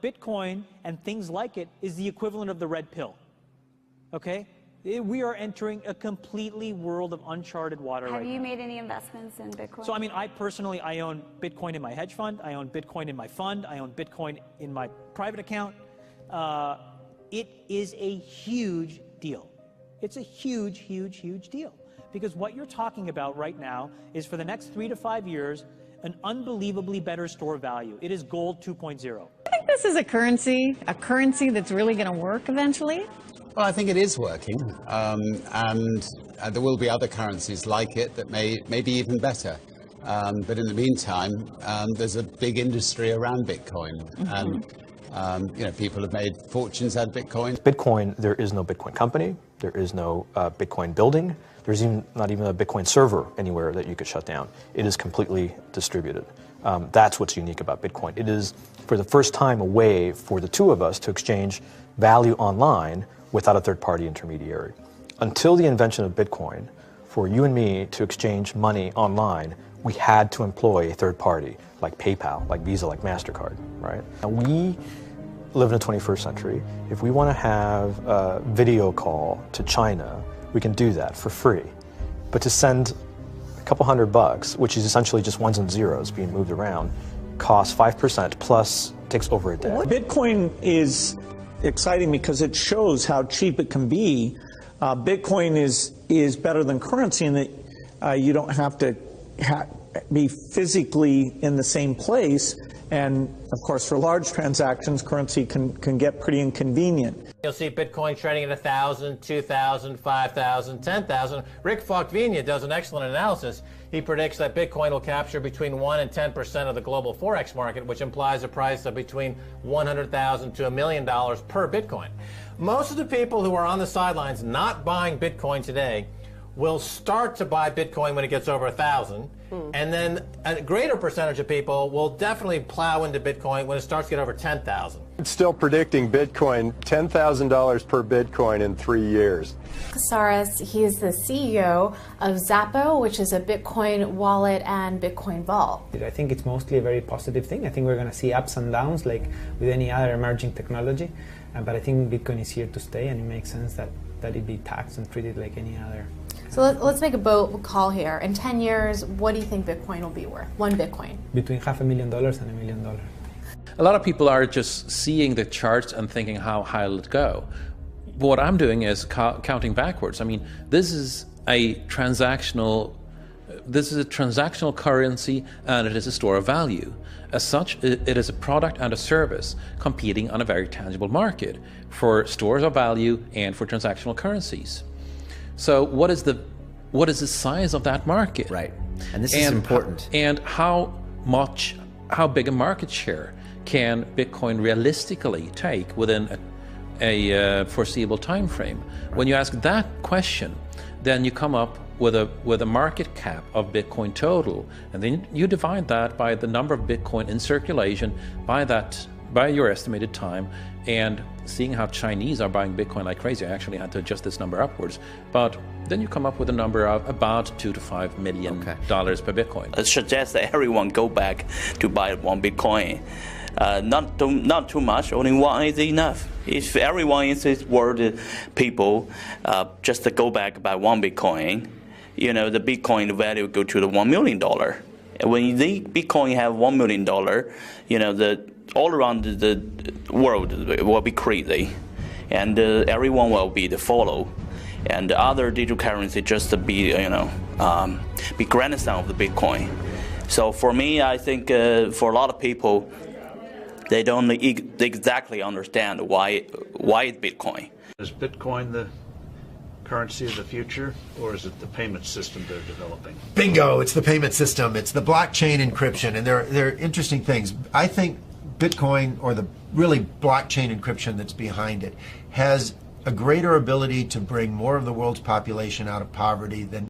Bitcoin and things like it is the equivalent of the red pill, okay? We are entering a completely world of uncharted water right now. Have you made any investments in Bitcoin? So, I mean, I personally own Bitcoin in my hedge fund. I own Bitcoin in my fund. I own Bitcoin in my private account. It is a huge deal. It's a huge, huge, huge deal. Because what you're talking about right now is for the next 3 to 5 years, an unbelievably better store value. It is gold 2.0. I think this is a currency that's really going to work eventually. Well, I think it is working, and there will be other currencies like it that may be even better. But in the meantime, there's a big industry around Bitcoin, and people have made fortunes out of Bitcoin. Bitcoin, there is no Bitcoin company, there is no Bitcoin building, there's not even a Bitcoin server anywhere that you could shut down. It is completely distributed. That's what's unique about Bitcoin. It is, for the first time, a way for the two of us to exchange value online without a third-party intermediary. Until the invention of Bitcoin, for you and me to exchange money online, we had to employ a third party, like PayPal, like Visa, like MasterCard, right? Now we live in the 21st century. If we want to have a video call to China, we can do that for free. But to send a couple $100, which is essentially just ones and zeros being moved around, costs 5% plus takes over a day. Bitcoin is exciting because it shows how cheap it can be. Bitcoin is better than currency in that you don't have to be physically in the same place. And of course, for large transactions, currency can get pretty inconvenient. You'll see Bitcoin trading at 1,000, 2,000, 5,000, 10,000. Rick Falkvinia does an excellent analysis. He predicts that Bitcoin will capture between 1 and 10% of the global Forex market, which implies a price of between $100,000 to $1 million per Bitcoin. Most of the people who are on the sidelines not buying Bitcoin today will start to buy Bitcoin when it gets over 1,000, and then a greater percentage of people will definitely plow into Bitcoin when it starts to get over 10,000. It's still predicting Bitcoin $10,000 per Bitcoin in 3 years. Casares, he is the CEO of Zappo, which is a Bitcoin wallet and Bitcoin vault. I think it's mostly a very positive thing. I think we're going to see ups and downs like with any other emerging technology, but I think Bitcoin is here to stay, and it makes sense that it be taxed and treated like any other. So let's make a bold call here. In 10 years, what do you think Bitcoin will be worth? One Bitcoin? Between $500,000 and $1 million. A lot of people are just seeing the charts and thinking, how high will it go? What I'm doing is counting backwards. I mean, this is a transactional currency, and it is a store of value. As such, it is a product and a service competing on a very tangible market for stores of value and for transactional currencies. So what is the size of that market? Right, and this is important. And how big a market share can Bitcoin realistically take within a foreseeable time frame? Right. When you ask that question, then you come up with a market cap of Bitcoin total, and then you divide that by the number of Bitcoin in circulation by your estimated time, and seeing how Chinese are buying Bitcoin like crazy, I actually had to adjust this number upwards, but then you come up with a number of about $2 to $5 million per Bitcoin. I suggest that everyone go back to buy one Bitcoin. Not too much, only one is enough. If everyone in this world, people, just to go back buy one Bitcoin, the Bitcoin value go to the $1 million. And when the Bitcoin have $1 million, all around the world will be crazy, and everyone will be the follow, and the other digital currency just to be grandson of the Bitcoin. So for me, I think for a lot of people, they don't exactly understand why it's Bitcoin. Is Bitcoin the currency of the future, or is it the payment system they're developing? Bingo! It's the payment system. It's the blockchain encryption, and they're interesting things. I think Bitcoin, or the really blockchain encryption that's behind it, has a greater ability to bring more of the world's population out of poverty than